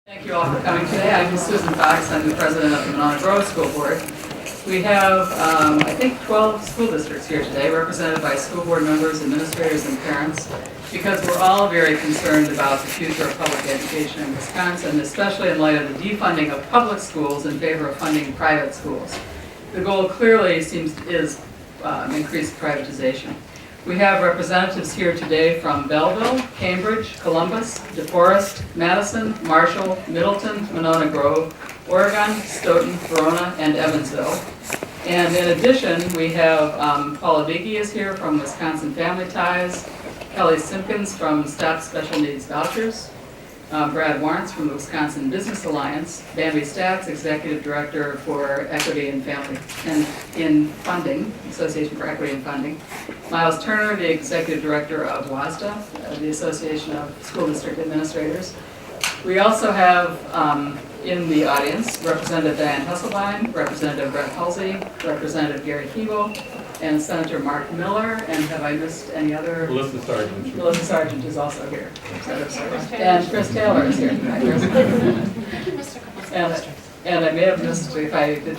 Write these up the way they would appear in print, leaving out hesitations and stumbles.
Thank you all for coming today. I'm Susan Fox. I'm the president of the Middleton-Cross School Board. We have, I think, 12 school districts here today, represented by school board members, administrators, and parents, because we're all very concerned about the future of public education in Wisconsin, especially in light of the defunding of public schools in favor of funding private schools. The goal clearly is increased privatization. We have representatives here today from Belleville, Cambridge, Columbus, DeForest, Madison, Marshall, Middleton, Monona Grove, Oregon, Stoughton, Verona, and Evansville. And in addition, we have Paula Biggie is here from Wisconsin Family Ties, Kelly Simpkins from Stop Special Needs Vouchers, Brad Warrants from the Wisconsin Business Alliance, Bambi Stats, Executive Director for Equity and Family and in Funding, Association for Equity and Funding, Miles Turner, the Executive Director of WASDA, the Association of School District Administrators. We also have in the audience Representative Diane Hesselbein, Representative Brett Halsey, Representative Gary Keeble, and Senator Mark Miller, and have I missed any other? Melissa Sargent. Melissa Sargent is also here. And Chris Taylor is here. Hi, Chris. And I may have missed if I did.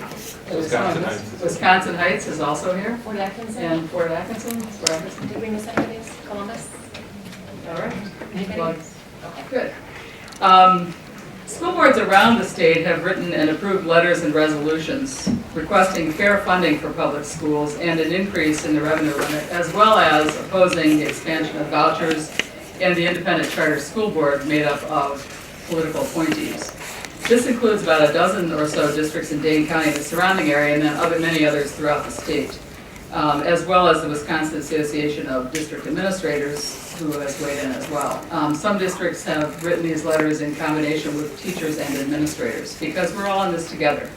Wisconsin Heights is also here. Fort Atkinson. And Fort Atkinson. Did we miss anything? Columbus? All right. Anybody? Well, good. School boards around the state have written and approved letters and resolutions requesting fair funding for public schools and an increase in the revenue limit, as well as opposing the expansion of vouchers and the independent charter school board made up of political appointees. This includes about a dozen or so districts in Dane County and the surrounding area, and then many others throughout the state, as well as the Wisconsin Association of District Administrators, who has weighed in as well. Some districts have written these letters in combination with teachers and administrators, because we're all in this together.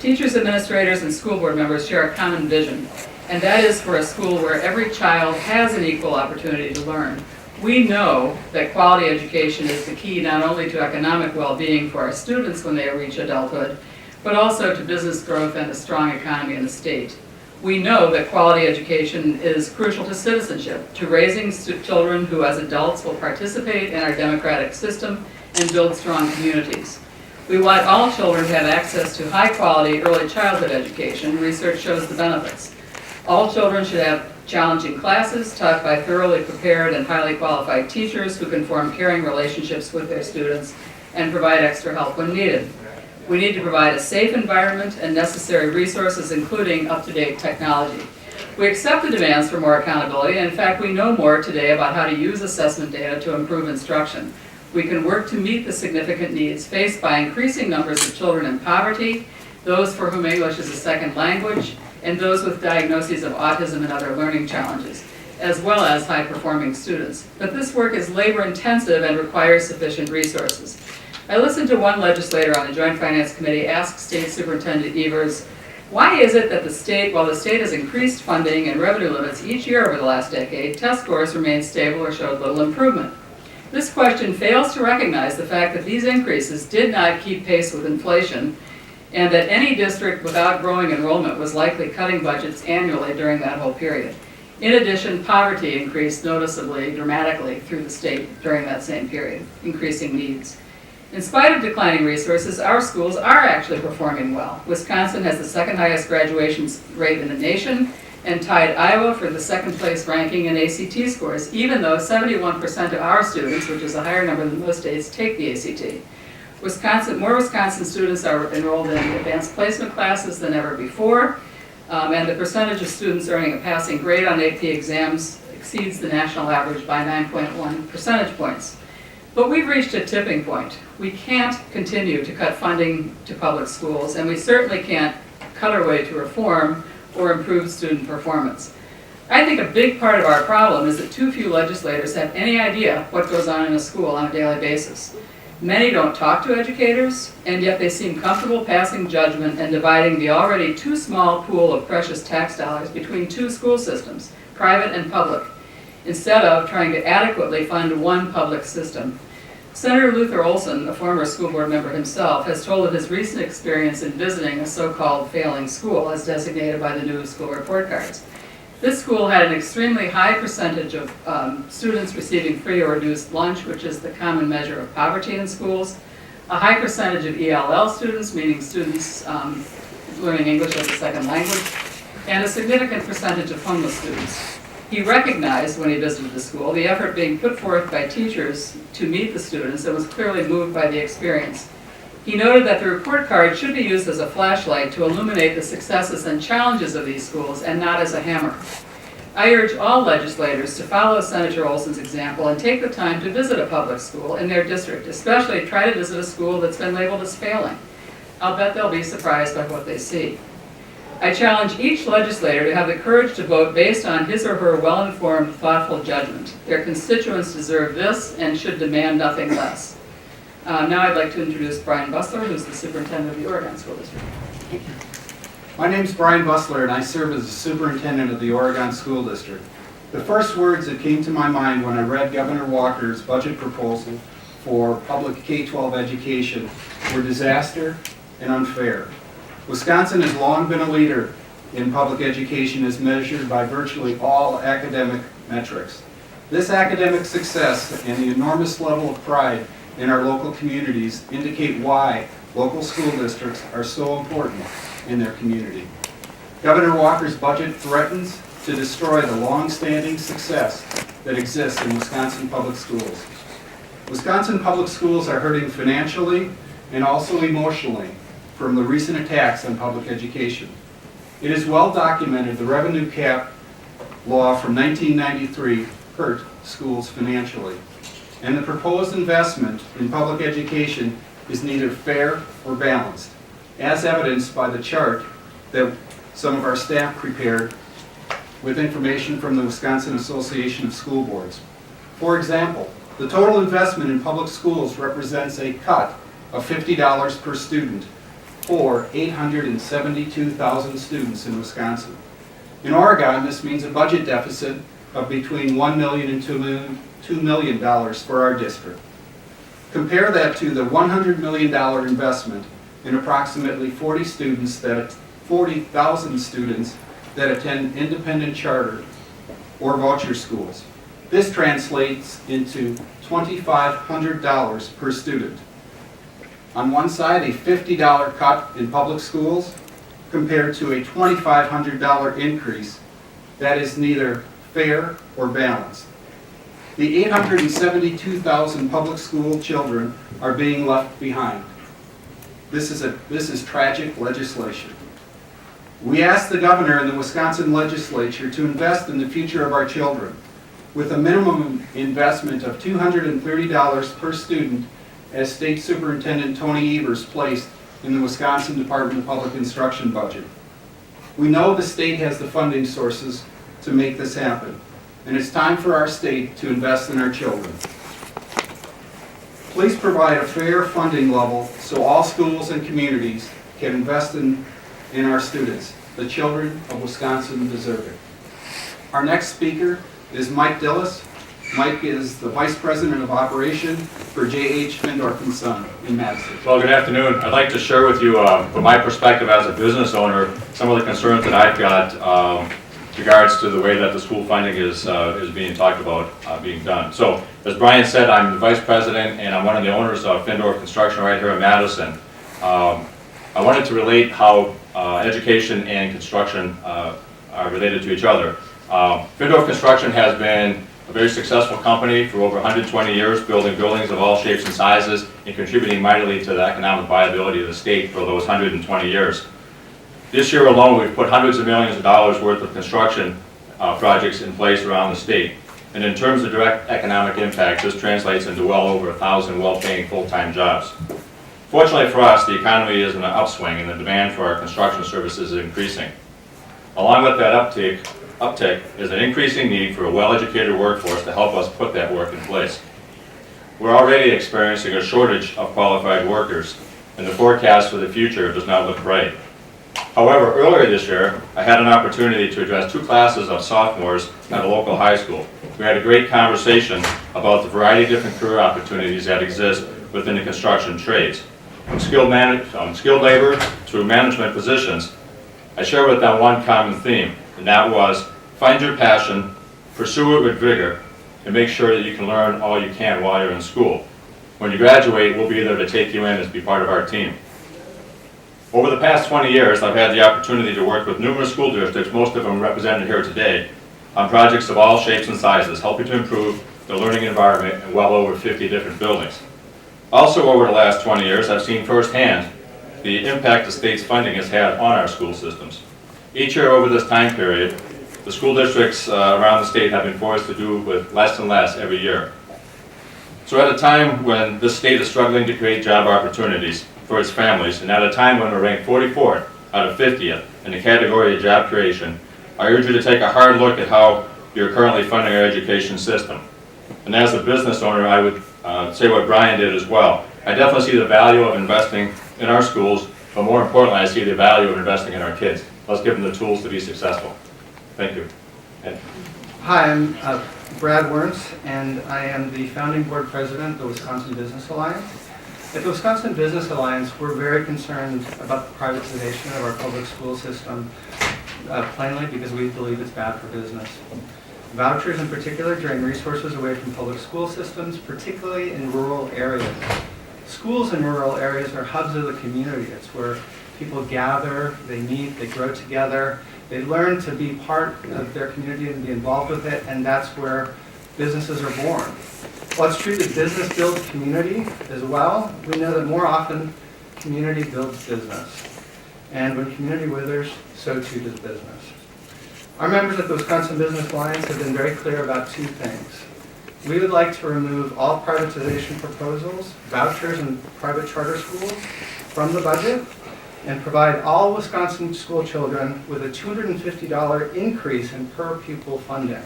Teachers, administrators, and school board members share a common vision, and that is for a school where every child has an equal opportunity to learn. We know that quality education is the key not only to economic well-being for our students when they reach adulthood, but also to business growth and a strong economy in the state. We know that quality education is crucial to citizenship, to raising children who as adults will participate in our democratic system and build strong communities. We want all children to have access to high-quality early childhood education. Research shows the benefits. All children should have challenging classes taught by thoroughly prepared and highly qualified teachers who can form caring relationships with their students and provide extra help when needed. We need to provide a safe environment and necessary resources, including up-to-date technology. We accept the demands for more accountability, and in fact, we know more today about how to use assessment data to improve instruction. We can work to meet the significant needs faced by increasing numbers of children in poverty, those for whom English is a second language, and those with diagnoses of autism and other learning challenges, as well as high-performing students. But this work is labor-intensive and requires sufficient resources. I listened to one legislator on the Joint Finance Committee ask State Superintendent Evers, why is it that while the state has increased funding and revenue limits each year over the last decade, test scores remained stable or showed little improvement? This question fails to recognize the fact that these increases did not keep pace with inflation, and that any district without growing enrollment was likely cutting budgets annually during that whole period. In addition, poverty increased noticeably, dramatically through the state during that same period, increasing needs. In spite of declining resources, our schools are actually performing well. Wisconsin has the second highest graduation rate in the nation and tied Iowa for the second place ranking in ACT scores, even though 71% of our students, which is a higher number than most states, take the ACT. More Wisconsin students are enrolled in advanced placement classes than ever before, and the percentage of students earning a passing grade on AP exams exceeds the national average by 9.1 percentage points. But we've reached a tipping point. We can't continue to cut funding to public schools, and we certainly can't cut our way to reform or improve student performance. I think a big part of our problem is that too few legislators have any idea what goes on in a school on a daily basis. Many don't talk to educators, and yet they seem comfortable passing judgment and dividing the already too small pool of precious tax dollars between two school systems, private and public, instead of trying to adequately fund one public system. Senator Luther Olson, a former school board member himself, has told of his recent experience in visiting a so-called failing school as designated by the new school report cards. This school had an extremely high percentage of students receiving free or reduced lunch, which is the common measure of poverty in schools. a high percentage of ELL students, meaning students learning English as a second language, and a significant percentage of homeless students. He recognized when he visited the school the effort being put forth by teachers to meet the students and was clearly moved by the experience. He noted that the report card should be used as a flashlight to illuminate the successes and challenges of these schools and not as a hammer. I urge all legislators to follow Senator Olson's example and take the time to visit a public school in their district, especially try to visit a school that's been labeled as failing. I'll bet they'll be surprised by what they see. I challenge each legislator to have the courage to vote based on his or her well-informed, thoughtful judgment. Their constituents deserve this and should demand nothing less. Now I'd like to introduce Brian Bussler, who's the superintendent of the Oregon School District. My name's Brian Bussler, and I serve as the superintendent of the Oregon School District. The first words that came to my mind when I read Governor Walker's budget proposal for public K-12 education were disaster and unfair. Wisconsin has long been a leader in public education as measured by virtually all academic metrics. This academic success and the enormous level of pride in our local communities indicate why local school districts are so important in their community. Governor Walker's budget threatens to destroy the long-standing success that exists in Wisconsin public schools. Wisconsin public schools are hurting financially and also emotionally from the recent attacks on public education. It is well documented the revenue cap law from 1993 hurt schools financially, and the proposed investment in public education is neither fair or balanced, as evidenced by the chart that some of our staff prepared with information from the Wisconsin Association of School Boards. For example, the total investment in public schools represents a cut of $50 per student for 872,000 students in Wisconsin. In Oregon, this means a budget deficit of between $1 million and $2 million for our district. Compare that to the $100 million investment in approximately 40,000 students that attend independent charter or voucher schools. This translates into $2,500 per student. On one side, a $50 cut in public schools compared to a $2,500 increase that is neither fair or balanced. The 872,000 public school children are being left behind. This is tragic legislation. We asked the governor and the Wisconsin legislature to invest in the future of our children with a minimum investment of $230 per student as State Superintendent Tony Evers placed in the Wisconsin Department of Public Instruction budget. We know the state has the funding sources to make this happen, and it's time for our state to invest in our children. Please provide a fair funding level so all schools and communities can invest in our students. The children of Wisconsin deserve it. Our next speaker is Mike Dillis. Mike is the Vice President of Operation for J.H. Findorf & Son in Madison. Well, good afternoon. I'd like to share with you, from my perspective as a business owner, some of the concerns that I've got regards to the way that the school funding is being talked about being done. So, as Brian said, I'm the Vice President and I'm one of the owners of Findorf Construction right here in Madison. I wanted to relate how education and construction are related to each other. Findorf Construction has been a very successful company for over 120 years, building buildings of all shapes and sizes and contributing mightily to the economic viability of the state for those 120 years. This year alone, we've put hundreds of millions of dollars worth of construction projects in place around the state. And in terms of direct economic impact, this translates into well over 1,000 well-paying full-time jobs. Fortunately for us, the economy is in an upswing and the demand for our construction services is increasing. Along with that uptick is an increasing need for a well-educated workforce to help us put that work in place. We're already experiencing a shortage of qualified workers, and the forecast for the future does not look bright. However, earlier this year, I had an opportunity to address 2 classes of sophomores at a local high school. We had a great conversation about the variety of different career opportunities that exist within the construction trades. From skilled labor to management positions, I shared with them one common theme, and that was find your passion, pursue it with vigor, and make sure that you can learn all you can while you're in school. When you graduate, we'll be there to take you in and be part of our team. Over the past 20 years, I've had the opportunity to work with numerous school districts, most of them represented here today, on projects of all shapes and sizes, helping to improve the learning environment in well over 50 different buildings. Also, over the last 20 years, I've seen firsthand the impact the state's funding has had on our school systems. Each year over this time period, the school districts around the state have been forced to do with less and less every year. So at a time when this state is struggling to create job opportunities for its families, and at a time when we're ranked 44th out of 50th in the category of job creation, I urge you to take a hard look at how you're currently funding our education system. And as a business owner, I would say what Brian did as well. I definitely see the value of investing in our schools, but more importantly, I see the value of investing in our kids. Let's give them the tools to be successful. Thank you. Ed? Hi, I'm Brad Werntz, and I am the founding board president of the Wisconsin Business Alliance. At the Wisconsin Business Alliance, we're very concerned about the privatization of our public school system, plainly because we believe it's bad for business. Vouchers in particular drain resources away from public school systems, particularly in rural areas. Schools in rural areas are hubs of the community. It's where people gather, they meet, they grow together, they learn to be part of their community and be involved with it, and that's where businesses are born. While it's true that business builds community as well, we know that more often community builds business. And when community withers, so too does business. Our members at the Wisconsin Business Alliance have been very clear about two things. We would like to remove all privatization proposals, vouchers, and private charter schools from the budget, and provide all Wisconsin school children with a $250 increase in per pupil funding.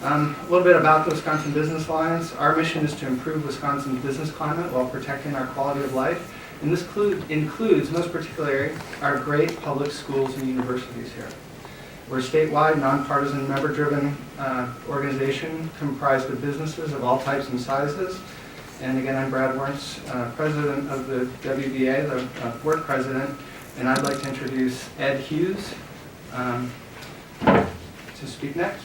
A little bit about the Wisconsin Business Alliance. Our mission is to improve Wisconsin's business climate while protecting our quality of life. And this includes, most particularly, our great public schools and universities here. We're a statewide, nonpartisan, member-driven organization comprised of businesses of all types and sizes. And again, I'm Brad Werntz, president of the WBA, the board president, and I'd like to introduce Ed Hughes to speak next.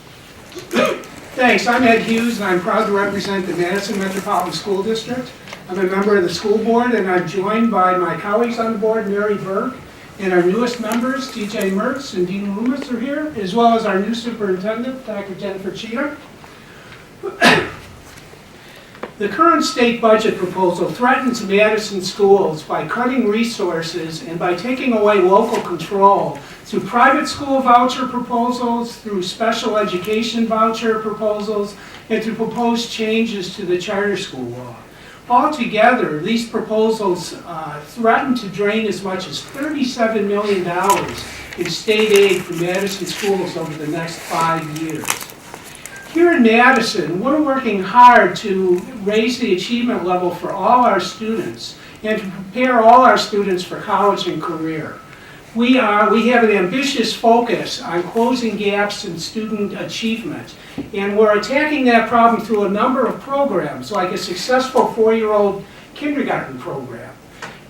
Thanks. I'm Ed Hughes, and I'm proud to represent the Madison Metropolitan School District. I'm a member of the school board, and I'm joined by my colleagues on the board, Mary Burke, and our newest members, TJ Mertz and Dean Loomis are here, as well as our new superintendent, Dr. Jennifer Cheatham. The current state budget proposal threatens Madison schools by cutting resources and by taking away local control through private school voucher proposals, through special education voucher proposals, and through proposed changes to the charter school law. Altogether, these proposals threaten to drain as much as $37 million in state aid from Madison schools over the next 5 years. Here in Madison, we're working hard to raise the achievement level for all our students and to prepare all our students for college and career. We have an ambitious focus on closing gaps in student achievement, and we're attacking that problem through a number of programs, like a successful 4-year-old kindergarten program,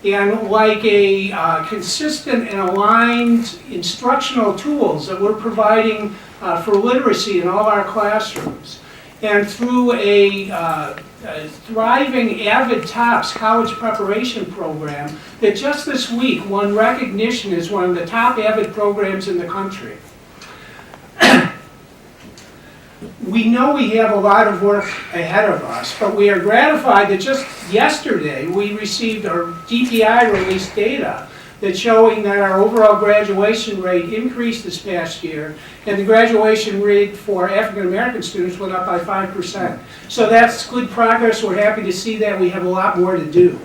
and like a consistent and aligned instructional tools that we're providing for literacy in all our classrooms, and through a thriving Avid Tops college preparation program that just this week won recognition as one of the top Avid programs in the country. We know we have a lot of work ahead of us, but we are gratified that just yesterday we received our DPI released data that's showing that our overall graduation rate increased this past year, and the graduation rate for African American students went up by 5%. So that's good progress. We're happy to see that. We have a lot more to do.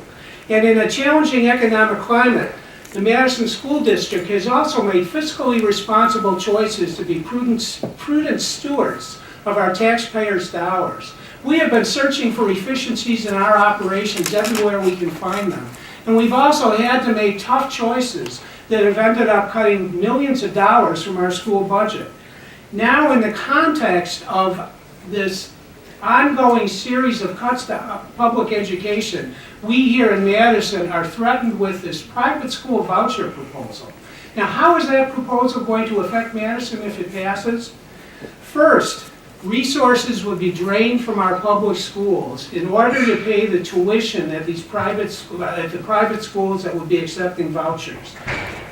And in a challenging economic climate, the Madison School District has also made fiscally responsible choices to be prudent stewards of our taxpayers' dollars. We have been searching for efficiencies in our operations everywhere we can find them. And we've also had to make tough choices that have ended up cutting millions of dollars from our school budget. Now, in the context of this ongoing series of cuts to public education, we here in Madison are threatened with this private school voucher proposal. Now, how is that proposal going to affect Madison if it passes? First, resources would be drained from our public schools in order to pay the tuition at the private schools that would be accepting vouchers.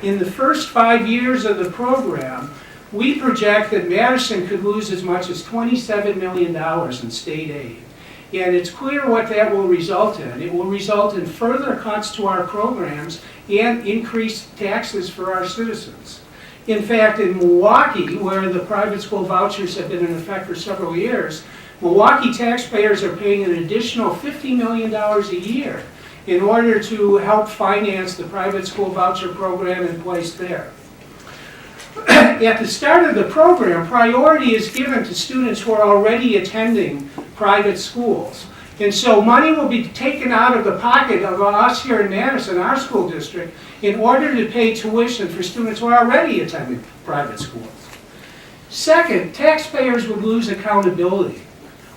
In the first 5 years of the program, we project that Madison could lose as much as $27 million in state aid. And it's clear what that will result in. It will result in further cuts to our programs and increased taxes for our citizens. In fact, in Milwaukee, where the private school vouchers have been in effect for several years, Milwaukee taxpayers are paying an additional $50 million a year in order to help finance the private school voucher program in place there. At the start of the program, priority is given to students who are already attending private schools. And so money will be taken out of the pocket of us here in Madison, our school district, in order to pay tuition for students who are already attending private schools. Second, taxpayers would lose accountability.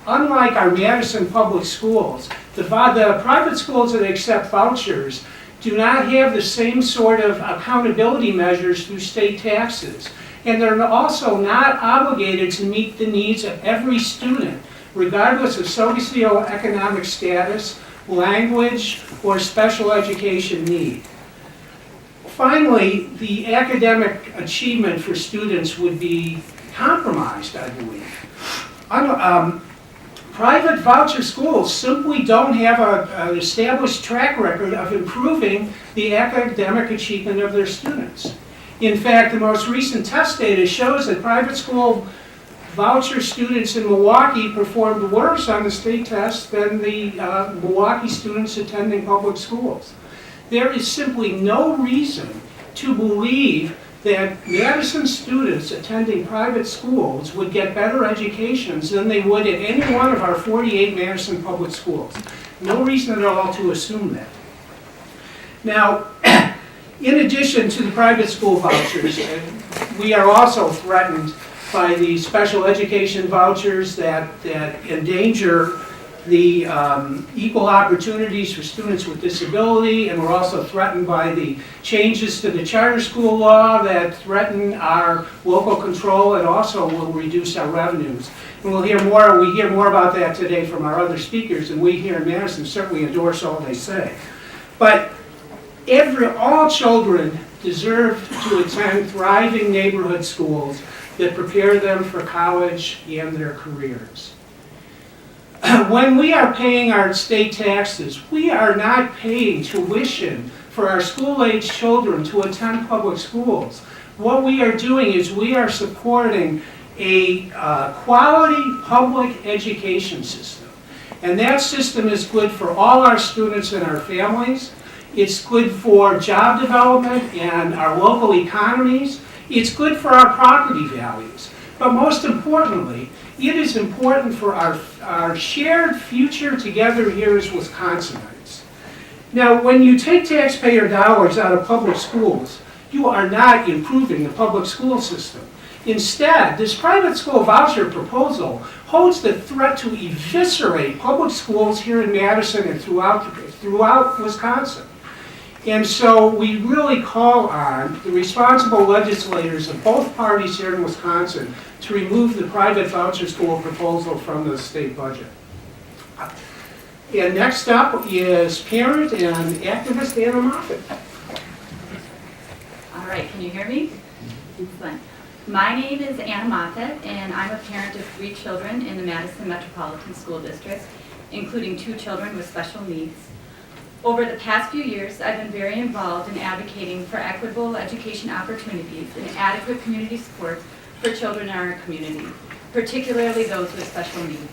Unlike our Madison public schools, the private schools that accept vouchers do not have the same sort of accountability measures through state taxes. And they're also not obligated to meet the needs of every student, regardless of socioeconomic status, language, or special education need. Finally, the academic achievement for students would be compromised, I believe. Private voucher schools simply don't have an established track record of improving the academic achievement of their students. In fact, the most recent test data shows that private school voucher students in Milwaukee performed worse on the state test than the Milwaukee students attending public schools. There is simply no reason to believe that Madison students attending private schools would get better educations than they would at any one of our 48 Madison public schools. No reason at all to assume that. Now, in addition to the private school vouchers, we are also threatened by the special education vouchers that endanger the equal opportunities for students with disability, and we're also threatened by the changes to the charter school law that threaten our local control and also will reduce our revenues. And we hear more about that today from our other speakers, and we here in Madison certainly endorse all they say. But all children deserve to attend thriving neighborhood schools that prepare them for college and their careers. When we are paying our state taxes, we are not paying tuition for our school-age children to attend public schools. What we are doing is we are supporting a quality public education system. And that system is good for all our students and our families. It's good for job development and our local economies. It's good for our property values. But most importantly, it is important for our shared future together here as Wisconsinites. Now, when you take taxpayer dollars out of public schools, you are not improving the public school system. Instead, this private school voucher proposal holds the threat to eviscerate public schools here in Madison and throughout Wisconsin. And so we really call on the responsible legislators of both parties here in Wisconsin to remove the private voucher school proposal from the state budget. And next up is parent and activist Anna Moffett. All right, can you hear me? Excellent. My name is Anna Moffett, and I'm a parent of 3 children in the Madison Metropolitan School District, including 2 children with special needs. Over the past few years, I've been very involved in advocating for equitable education opportunities and adequate community support for children in our community, particularly those with special needs.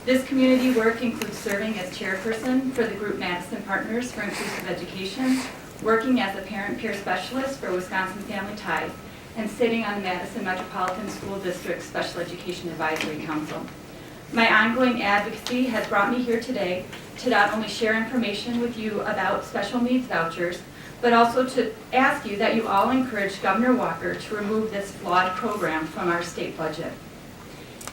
This community work includes serving as chairperson for the group Madison Partners for Inclusive Education, working as a parent peer specialist for Wisconsin Family Ties, and sitting on the Madison Metropolitan School District Special Education Advisory Council. My ongoing advocacy has brought me here today to not only share information with you about special needs vouchers, but also to ask you that you all encourage Governor Walker to remove this flawed program from our state budget.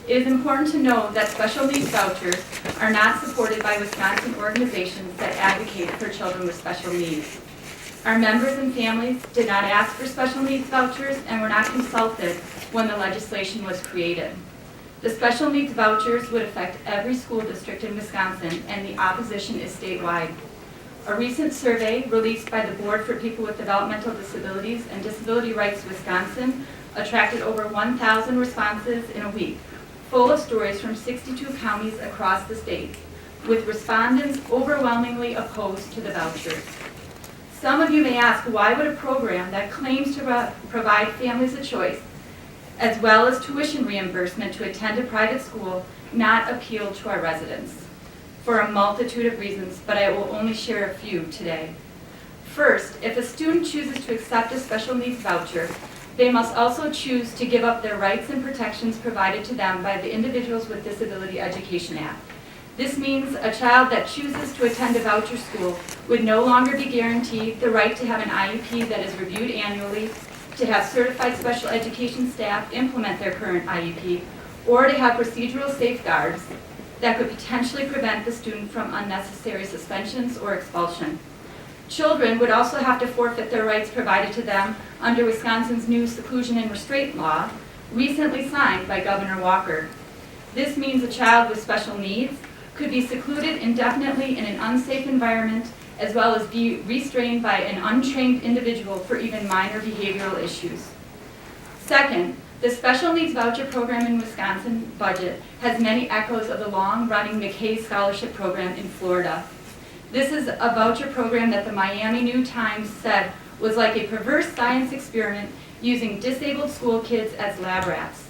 It is important to know that special needs vouchers are not supported by Wisconsin organizations that advocate for children with special needs. Our members and families did not ask for special needs vouchers and were not consulted when the legislation was created. The special needs vouchers would affect every school district in Wisconsin, and the opposition is statewide. A recent survey released by the Board for People with Developmental Disabilities and Disability Rights Wisconsin attracted over 1,000 responses in a week, full of stories from 62 counties across the state, with respondents overwhelmingly opposed to the vouchers. Some of you may ask, why would a program that claims to provide families a choice, as well as tuition reimbursement to attend a private school, not appeal to our residents? For a multitude of reasons, but I will only share a few today. First, if a student chooses to accept a special needs voucher, they must also choose to give up their rights and protections provided to them by the Individuals with Disability Education Act. This means a child that chooses to attend a voucher school would no longer be guaranteed the right to have an IEP that is reviewed annually, to have certified special education staff implement their current IEP, or to have procedural safeguards that could potentially prevent the student from unnecessary suspensions or expulsion. Children would also have to forfeit their rights provided to them under Wisconsin's new seclusion and restraint law, recently signed by Governor Walker. This means a child with special needs could be secluded indefinitely in an unsafe environment, as well as be restrained by an untrained individual for even minor behavioral issues. Second, the special needs voucher program in Wisconsin budget has many echoes of the long-running McKay Scholarship Program in Florida. This is a voucher program that the Miami New Times said was like a perverse science experiment using disabled school kids as lab rats.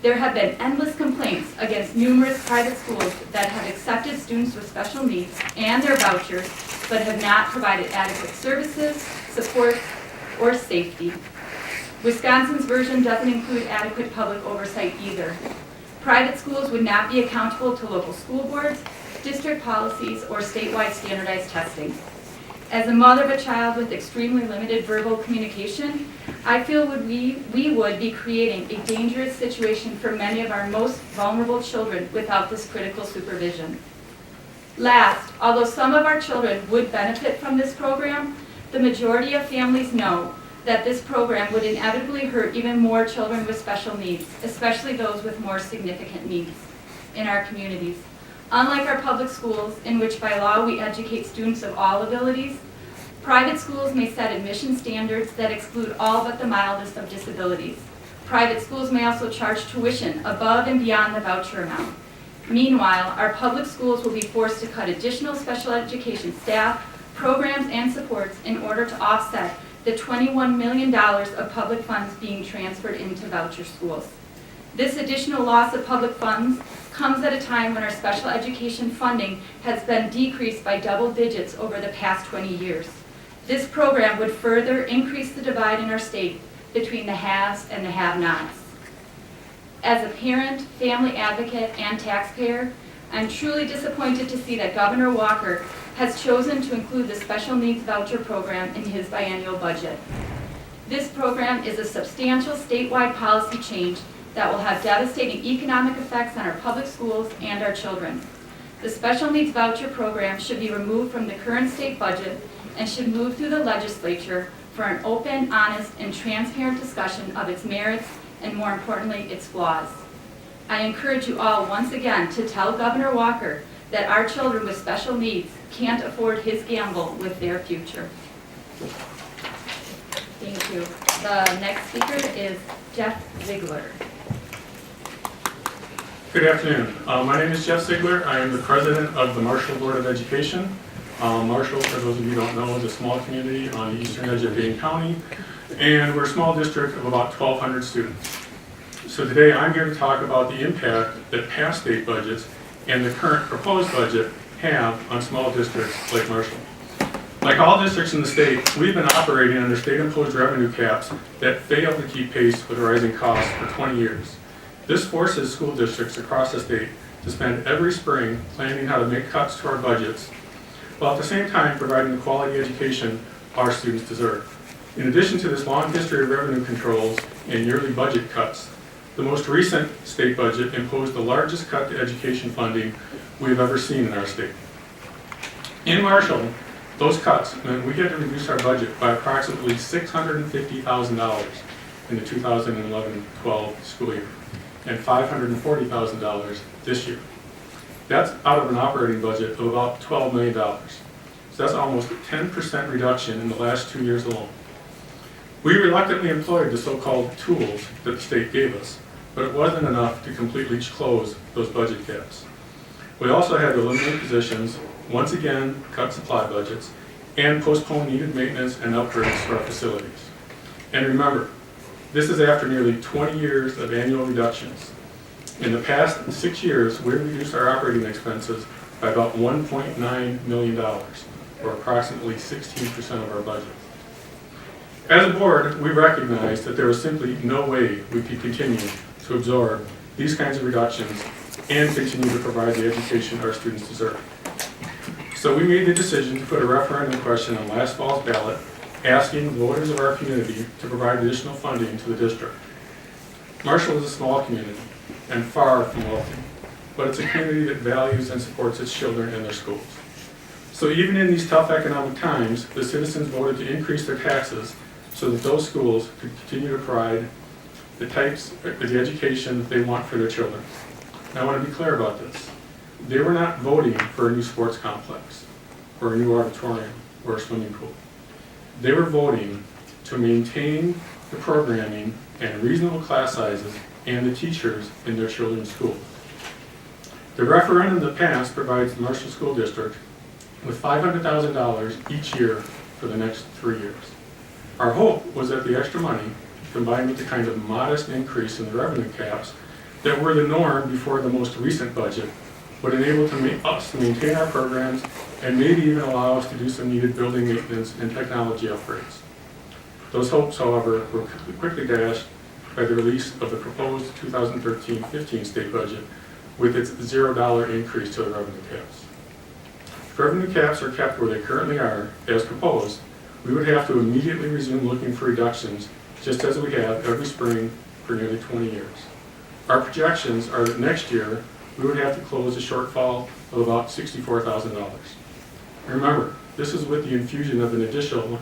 There have been endless complaints against numerous private schools that have accepted students with special needs and their vouchers, but have not provided adequate services, support, or safety. Wisconsin's version doesn't include adequate public oversight either. Private schools would not be accountable to local school boards, district policies, or statewide standardized testing. As a mother of a child with extremely limited verbal communication, I feel we would be creating a dangerous situation for many of our most vulnerable children without this critical supervision. Last, although some of our children would benefit from this program, the majority of families know that this program would inevitably hurt even more children with special needs, especially those with more significant needs in our communities. Unlike our public schools, in which by law we educate students of all abilities, private schools may set admission standards that exclude all but the mildest of disabilities. Private schools may also charge tuition above and beyond the voucher amount. Meanwhile, our public schools will be forced to cut additional special education staff, programs, and supports in order to offset the $21 million of public funds being transferred into voucher schools. This additional loss of public funds comes at a time when our special education funding has been decreased by double digits over the past 20 years. This program would further increase the divide in our state between the haves and the have-nots. As a parent, family advocate, and taxpayer, I'm truly disappointed to see that Governor Walker has chosen to include the special needs voucher program in his biennial budget. This program is a substantial statewide policy change that will have devastating economic effects on our public schools and our children. The special needs voucher program should be removed from the current state budget and should move through the legislature for an open, honest, and transparent discussion of its merits and, more importantly, its flaws. I encourage you all once again to tell Governor Walker that our children with special needs can't afford his gamble with their future. Thank you. The next speaker is Jeff Ziegler. Good afternoon. My name is Jeff Ziegler. I am the president of the Marshall Board of Education. Marshall, for those of you who don't know, is a small community on the eastern edge of Dane County, and we're a small district of about 1,200 students. So today I'm here to talk about the impact that past state budgets and the current proposed budget have on small districts like Marshall. Like all districts in the state, we've been operating under state-imposed revenue caps that fail to keep pace with rising costs for 20 years. This forces school districts across the state to spend every spring planning how to make cuts to our budgets, while at the same time providing the quality education our students deserve. In addition to this long history of revenue controls and yearly budget cuts, the most recent state budget imposed the largest cut to education funding we've ever seen in our state. In Marshall, those cuts meant we had to reduce our budget by approximately $650,000. in the 2011-12 school year, and $540,000 this year. That's out of an operating budget of about $12 million. So that's almost a 10% reduction in the last 2 years alone. We reluctantly employed the so-called tools that the state gave us, but it wasn't enough to completely close those budget gaps. We also had to eliminate positions, once again cut supply budgets, and postpone needed maintenance and upgrades to our facilities. And remember, this is after nearly 20 years of annual reductions. In the past 6 years, we've reduced our operating expenses by about $1.9 million, or approximately 16% of our budget. As a board, we recognized that there was simply no way we could continue to absorb these kinds of reductions and continue to provide the education our students deserve. So we made the decision to put a referendum question on last fall's ballot, asking the voters of our community to provide additional funding to the district. Marshall is a small community and far from wealthy, but it's a community that values and supports its children and their schools. So even in these tough economic times, the citizens voted to increase their taxes so that those schools could continue to provide the education that they want for their children. And I want to be clear about this. They were not voting for a new sports complex, or a new auditorium, or a swimming pool. They were voting to maintain the programming and reasonable class sizes and the teachers in their children's schools. The referendum that passed provides the Marshall School District with $500,000 each year for the next 3 years. Our hope was that the extra money, combined with the kind of modest increase in the revenue caps that were the norm before the most recent budget, would enable us to maintain our programs and maybe even allow us to do some needed building maintenance and technology upgrades. Those hopes, however, were quickly dashed by the release of the proposed 2013-15 state budget with its $0 increase to the revenue caps. If revenue caps are kept where they currently are, as proposed, we would have to immediately resume looking for reductions, just as we have every spring for nearly 20 years. Our projections are that next year, we would have to close a shortfall of about $64,000. Remember, this is with the infusion of an additional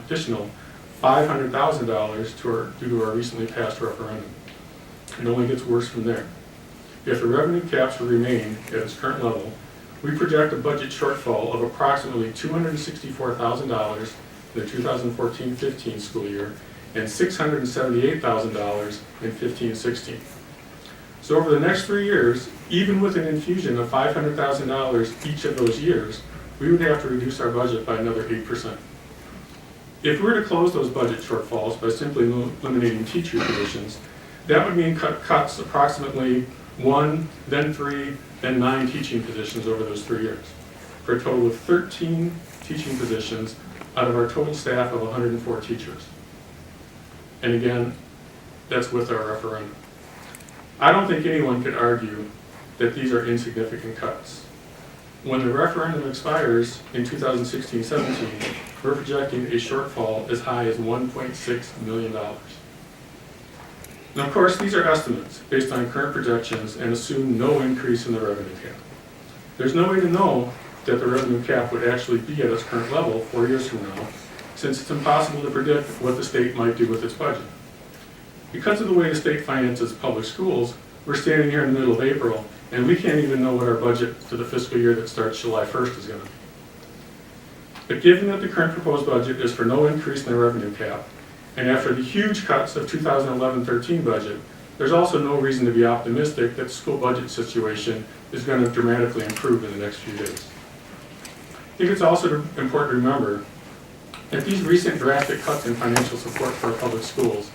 $500,000 due to our recently passed referendum. It only gets worse from there. If the revenue caps will remain at its current level, we project a budget shortfall of approximately $264,000 in the 2014-15 school year and $678,000 in 15-16. So over the next 3 years, even with an infusion of $500,000 each of those years, we would have to reduce our budget by another 8%. If we were to close those budget shortfalls by simply eliminating teacher positions, that would mean cuts approximately 1, then 3, then 9 teaching positions over those 3 years, for a total of 13 teaching positions out of our total staff of 104 teachers. And again, that's with our referendum. I don't think anyone could argue that these are insignificant cuts. When the referendum expires in 2016-17, we're projecting a shortfall as high as $1.6 million. Now, of course, these are estimates based on current projections and assume no increase in the revenue cap. There's no way to know that the revenue cap would actually be at its current level 4 years from now, since it's impossible to predict what the state might do with its budget. Because of the way the state finances public schools, we're standing here in the middle of April, and we can't even know what our budget for the fiscal year that starts July 1st is going to be. But given that the current proposed budget is for no increase in the revenue cap, and after the huge cuts of 2011-13 budget, there's also no reason to be optimistic that the school budget situation is going to dramatically improve in the next few days. I think it's also important to remember that these recent drastic cuts in financial support for our public schools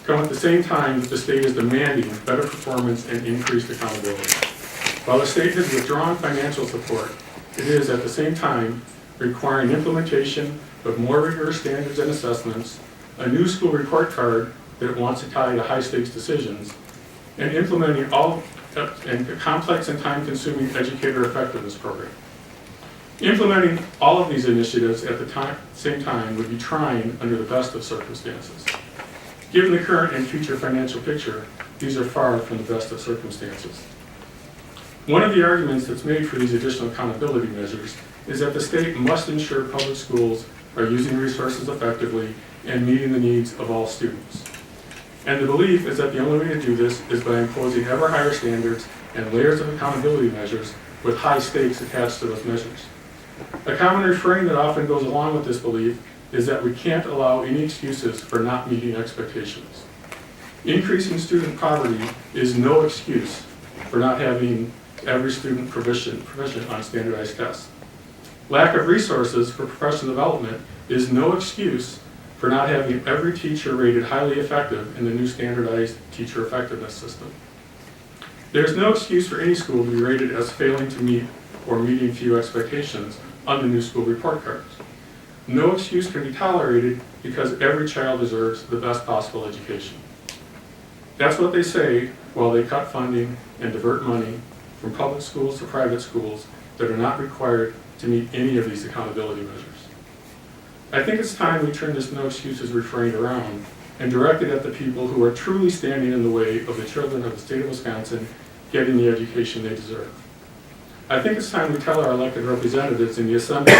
come at the same time that the state is demanding better performance and increased accountability. While the state has withdrawn financial support, it is at the same time requiring implementation of more rigorous standards and assessments, a new school report card that it wants to tie to high-stakes decisions, and implementing a complex and time-consuming educator effectiveness program. Implementing all of these initiatives at the same time would be trying under the best of circumstances. Given the current and future financial picture, these are far from the best of circumstances. One of the arguments that's made for these additional accountability measures is that the state must ensure public schools are using resources effectively and meeting the needs of all students. And the belief is that the only way to do this is by imposing ever higher standards and layers of accountability measures with high stakes attached to those measures. A common refrain that often goes along with this belief is that we can't allow any excuses for not meeting expectations. Increasing student poverty is no excuse for not having every student proficient on standardized tests. Lack of resources for professional development is no excuse for not having every teacher rated highly effective in the new standardized teacher effectiveness system. There's no excuse for any school to be rated as failing to meet or meeting few expectations on the new school report cards. No excuse can be tolerated because every child deserves the best possible education. That's what they say while they cut funding and divert money from public schools to private schools that are not required to meet any of these accountability measures. I think it's time we turn this no excuses refrain around and direct it at the people who are truly standing in the way of the children of the state of Wisconsin getting the education they deserve. I think it's time we tell our elected representatives in the Assembly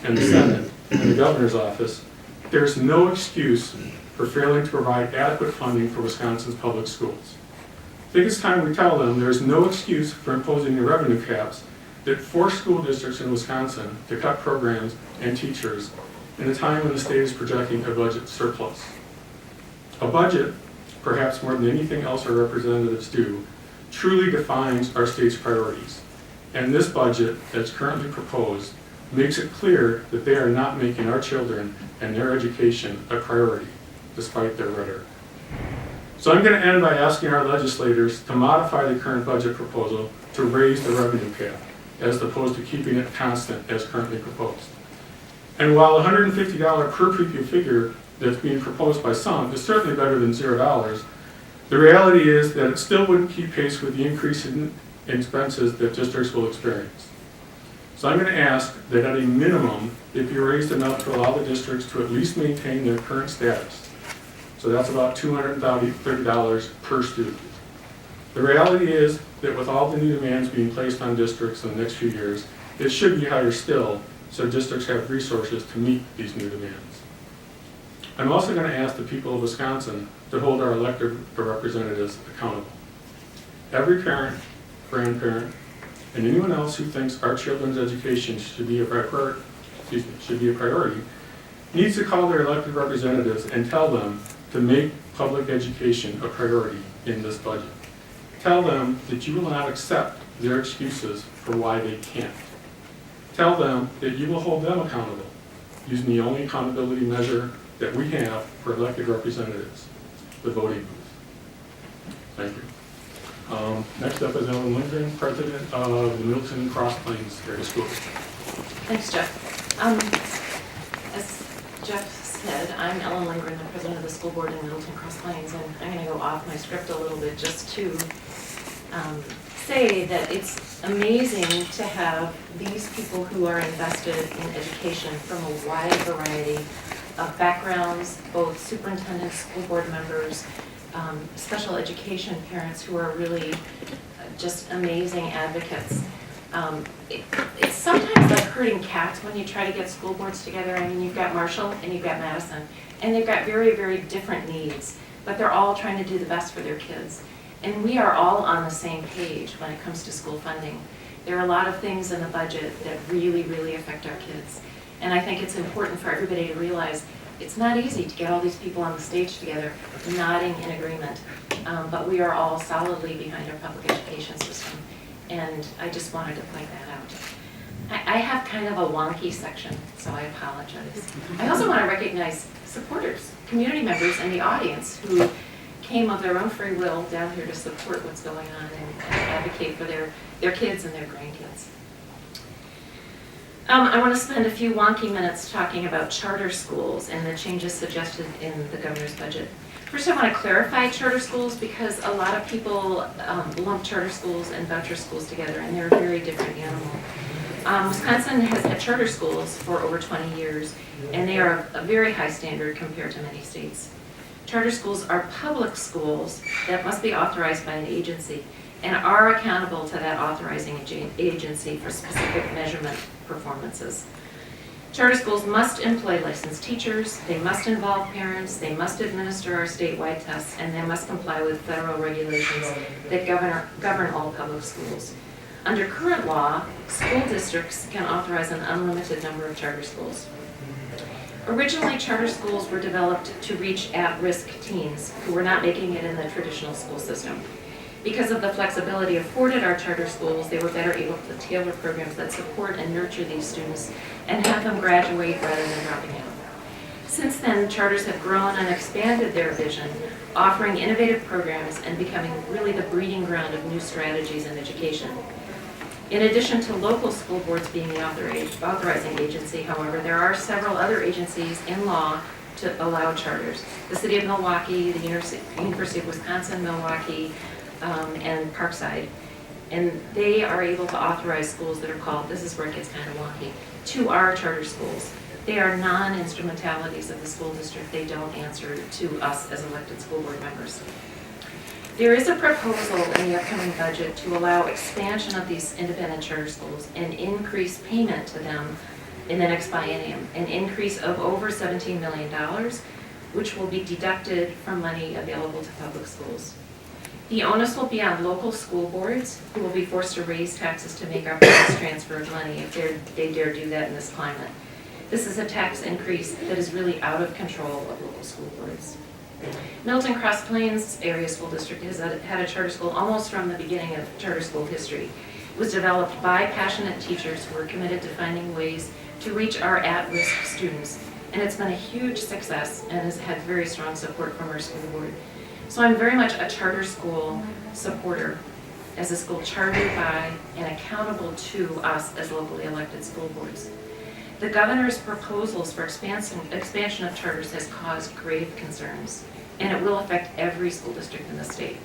and the Senate and the governor's office there's no excuse for failing to provide adequate funding for Wisconsin's public schools. I think it's time we tell them there's no excuse for imposing the revenue caps that force school districts in Wisconsin to cut programs and teachers in a time when the state is projecting a budget surplus. A budget, perhaps more than anything else our representatives do, truly defines our state's priorities. And this budget that's currently proposed makes it clear that they are not making our children and their education a priority, despite their rhetoric. So I'm going to end by asking our legislators to modify the current budget proposal to raise the revenue cap, as opposed to keeping it constant as currently proposed. And while $150 per pupil figure that's being proposed by some is certainly better than $0, the reality is that it still wouldn't keep pace with the increase in expenses that districts will experience. So I'm going to ask that at a minimum, it be raised enough to allow the districts to at least maintain their current status. So that's about $230 per student. The reality is that with all the new demands being placed on districts in the next few years, it should be higher still, so districts have resources to meet these new demands. I'm also going to ask the people of Wisconsin to hold our elected representatives accountable. Every parent, grandparent, and anyone else who thinks our children's education should be a priority, needs to call their elected representatives and tell them to make public education a priority in this budget. Tell them that you will not accept their excuses for why they can't. Tell them that you will hold them accountable using the only accountability measure that we have for elected representatives, the voting booth. Thank you. Next up is Ellen Lindgren, President of the Middleton-Cross Plains Area School District. Thanks, Jeff. As Jeff said, I'm Ellen Lindgren, the president of the school board in Middleton-Cross Plains, and I'm going to go off my script a little bit just to say that it's amazing to have these people who are invested in education from a wide variety of backgrounds, both superintendents, school board members, special education parents who are really just amazing advocates. It's sometimes like herding cats when you try to get school boards together. I mean, you've got Marshall and you've got Madison, and they've got very, very different needs, but they're all trying to do the best for their kids. And we are all on the same page when it comes to school funding. There are a lot of things in the budget that really, really affect our kids. And I think it's important for everybody to realize it's not easy to get all these people on the stage together nodding in agreement, but we are all solidly behind our public education system. And I just wanted to point that out. I have kind of a wonky section, so I apologize. I also want to recognize supporters, community members in the audience who came of their own free will down here to support what's going on and advocate for their kids and their grandkids. I want to spend a few wonky minutes talking about charter schools and the changes suggested in the governor's budget. First, I want to clarify charter schools because a lot of people lump charter schools and voucher schools together, and they're a very different animal. Wisconsin has had charter schools for over 20 years, and they are a very high standard compared to many states. Charter schools are public schools that must be authorized by an agency and are accountable to that authorizing agency for specific measurement performances. Charter schools must employ licensed teachers, they must involve parents, they must administer our statewide tests, and they must comply with federal regulations that govern all public schools. Under current law, school districts can authorize an unlimited number of charter schools. Originally, charter schools were developed to reach at-risk teens who were not making it in the traditional school system. Because of the flexibility afforded our charter schools, they were better able to tailor programs that support and nurture these students and have them graduate rather than dropping out. Since then, charters have grown and expanded their vision, offering innovative programs and becoming really the breeding ground of new strategies in education. In addition to local school boards being the authorizing agency, however, there are several other agencies in law to allow charters. The City of Milwaukee, the University of Wisconsin-Milwaukee, and Parkside. And they are able to authorize schools that are called, this is where it gets kind of wonky, to our charter schools. They are non-instrumentalities of the school district. They don't answer to us as elected school board members. There is a proposal in the upcoming budget to allow expansion of these independent charter schools and increase payment to them in the next biennium, an increase of over $17 million, which will be deducted from money available to public schools. The onus will be on local school boards, who will be forced to raise taxes to make up for this transfer of money if they dare do that in this climate. This is a tax increase that is really out of control of local school boards. Middleton-Cross Plains Area School District has had a charter school almost from the beginning of charter school history. It was developed by passionate teachers who are committed to finding ways to reach our at-risk students. And it's been a huge success and has had very strong support from our school board. So I'm very much a charter school supporter as a school chartered by and accountable to us as locally elected school boards. The governor's proposals for expansion of charters has caused grave concerns, and it will affect every school district in the state.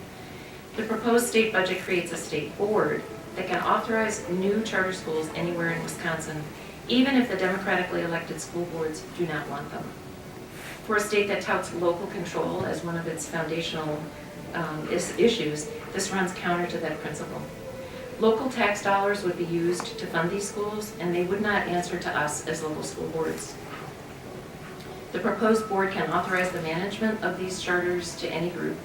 The proposed state budget creates a state board that can authorize new charter schools anywhere in Wisconsin, even if the democratically elected school boards do not want them. For a state that touts local control as one of its foundational issues, this runs counter to that principle. Local tax dollars would be used to fund these schools, and they would not answer to us as local school boards. The proposed board can authorize the management of these charters to any group.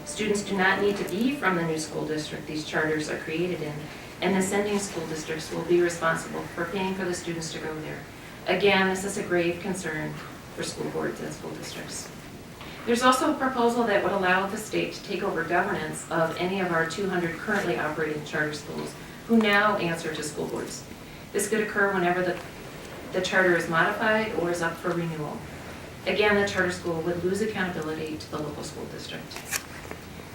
Students do not need to be from the new school district these charters are created in, and the sending school districts will be responsible for paying for the students to go there. Again, this is a grave concern for school boards and school districts. There's also a proposal that would allow the state to take over governance of any of our 200 currently operating charter schools who now answer to school boards. This could occur whenever the charter is modified or is up for renewal. Again, the charter school would lose accountability to the local school district.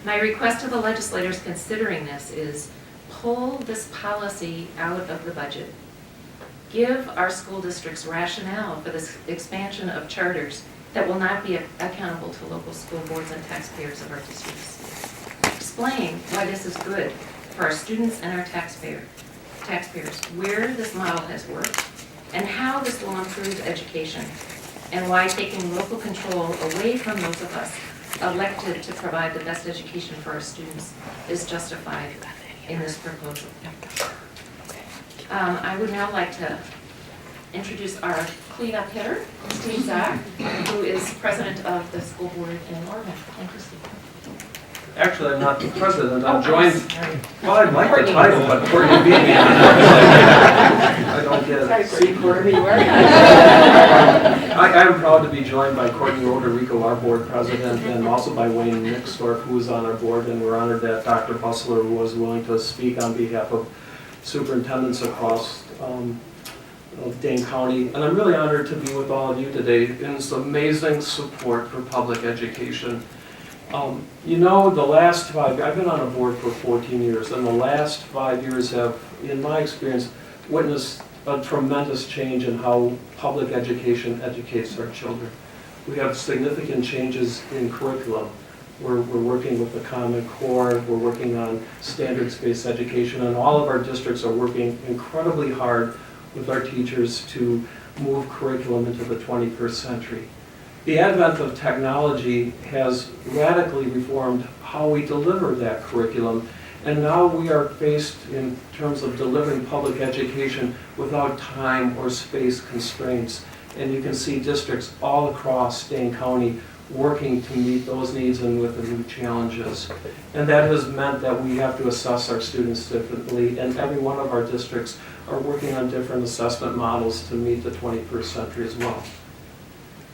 My request to the legislators considering this is pull this policy out of the budget. Give our school districts rationale for this expansion of charters that will not be accountable to local school boards and taxpayers of our districts. Explain why this is good for our students and our taxpayers, where this model has worked, and how this will improve education, and why taking local control away from those of us elected to provide the best education for our students is justified in this proposal. I would now like to introduce our cleanup hitter, Steve Zach, who is president of the school board in Oregon. Thank you, Steve. Actually, I'm not the president. I'm joined. Sorry. Well, I'd like the title, but Courtney beat me. I don't get it. I am proud to be joined by Courtney Roderico, our board president, and also by Wayne Nixdorf, who is on our board. And we're honored that Dr. Bustler was willing to speak on behalf of superintendents across of Dane County. And I'm really honored to be with all of you today in this amazing support for public education. You know, I've been on a board for 14 years, and the last 5 years have, in my experience, witnessed a tremendous change in how public education educates our children. We have significant changes in curriculum. We're working with the Common Core, we're working on standards-based education, and all of our districts are working incredibly hard with our teachers to move curriculum into the 21st century. The advent of technology has radically reformed how we deliver that curriculum, And now we are faced in terms of delivering public education without time or space constraints. And you can see districts all across Dane County working to meet those needs and with the new challenges. And that has meant that we have to assess our students differently, and every one of our districts are working on different assessment models to meet the 21st century as well.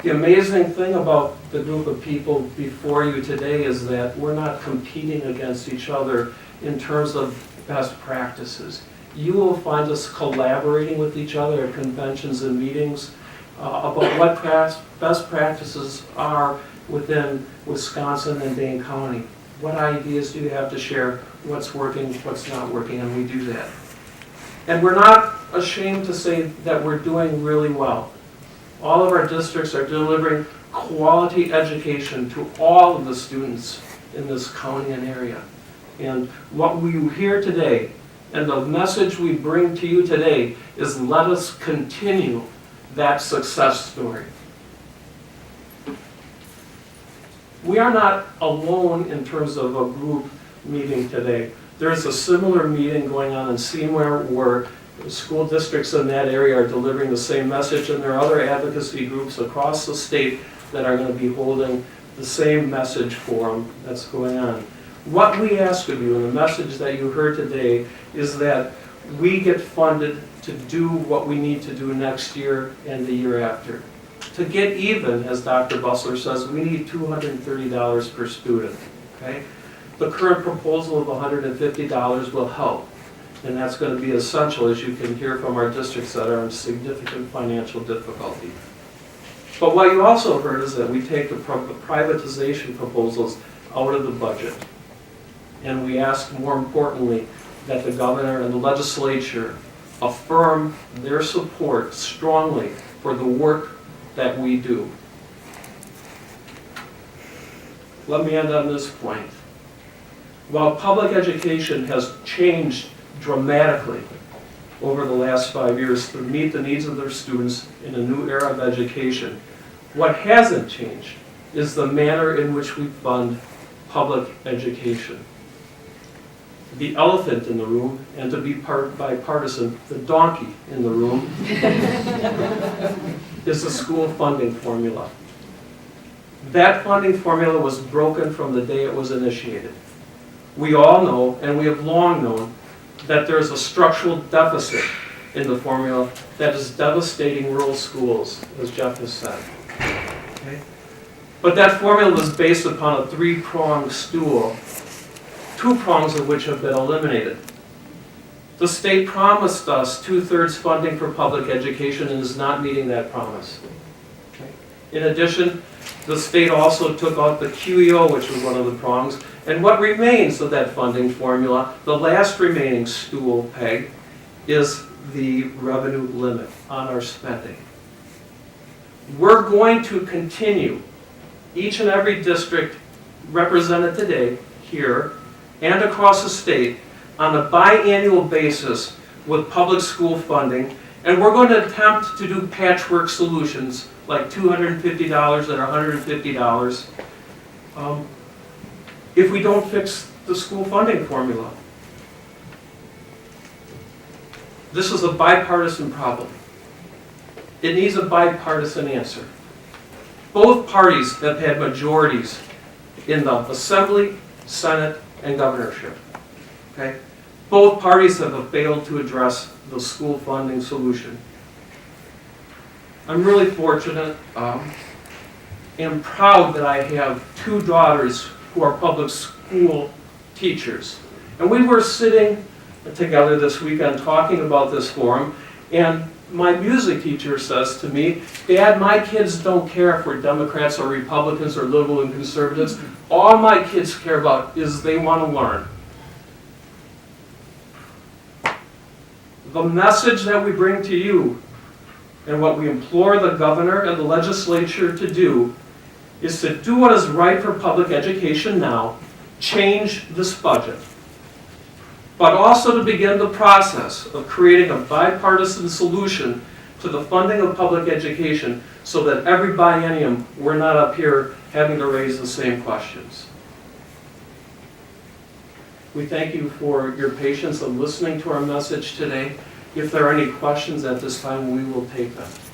The amazing thing about the group of people before you today is that we're not competing against each other in terms of best practices. You will find us collaborating with each other at conventions and meetings about what best practices are within Wisconsin and Dane County. What ideas do you have to share? What's working, what's not working, and we do that. And we're not ashamed to say that we're doing really well. All of our districts are delivering quality education to all of the students in this county and area. And what we hear today, and the message we bring to you today, is let us continue that success story. We are not alone in terms of a group meeting today. There's a similar meeting going on in Seymour where school districts in that area are delivering the same message, and there are other advocacy groups across the state that are going to be holding the same message forum that's going on. What we ask of you, and the message that you heard today, is that we get funded to do what we need to do next year and the year after. To get even, as Dr. Bustler says, we need $230 per student. Okay? The current proposal of $150 will help, and that's going to be essential, as you can hear from our districts that are in significant financial difficulty. But what you also heard is that we take the privatization proposals out of the budget. And we ask, more importantly, that the governor and the legislature affirm their support strongly for the work that we do. Let me end on this point. While public education has changed dramatically over the last 5 years to meet the needs of their students in a new era of education, what hasn't changed is the manner in which we fund public education. The elephant in the room, and to be bipartisan, the donkey in the room, is the school funding formula. That funding formula was broken from the day it was initiated. We all know, and we have long known, that there is a structural deficit in the formula that is devastating rural schools, as Jeff has said. Okay? But that formula was based upon a three-pronged stool, two prongs of which have been eliminated. The state promised us 2/3 funding for public education and is not meeting that promise. Okay. In addition, the state also took out the QEO, which was one of the prongs, and what remains of that funding formula, the last remaining stool peg, is the revenue limit on our spending. We're going to continue, each and every district represented today here and across the state, on a biannual basis with public school funding, and we're going to attempt to do patchwork solutions like $250 and $150 if we don't fix the school funding formula. This is a bipartisan problem. It needs a bipartisan answer. Both parties have had majorities in the Assembly, Senate, and governorship. Okay? Both parties have failed to address the school funding solution. I'm really fortunate and proud that I have two daughters who are public school teachers. And we were sitting together this weekend talking about this forum, and my music teacher says to me, "Dad, my kids don't care if we're Democrats or Republicans or liberal and conservatives. All my kids care about is they want to learn." The message that we bring to you and what we implore the governor and the legislature to do is to do what is right for public education now, change this budget, but also to begin the process of creating a bipartisan solution to the funding of public education so that every biennium we're not up here having to raise the same questions. We thank you for your patience in listening to our message today. If there are any questions at this time, we will take them.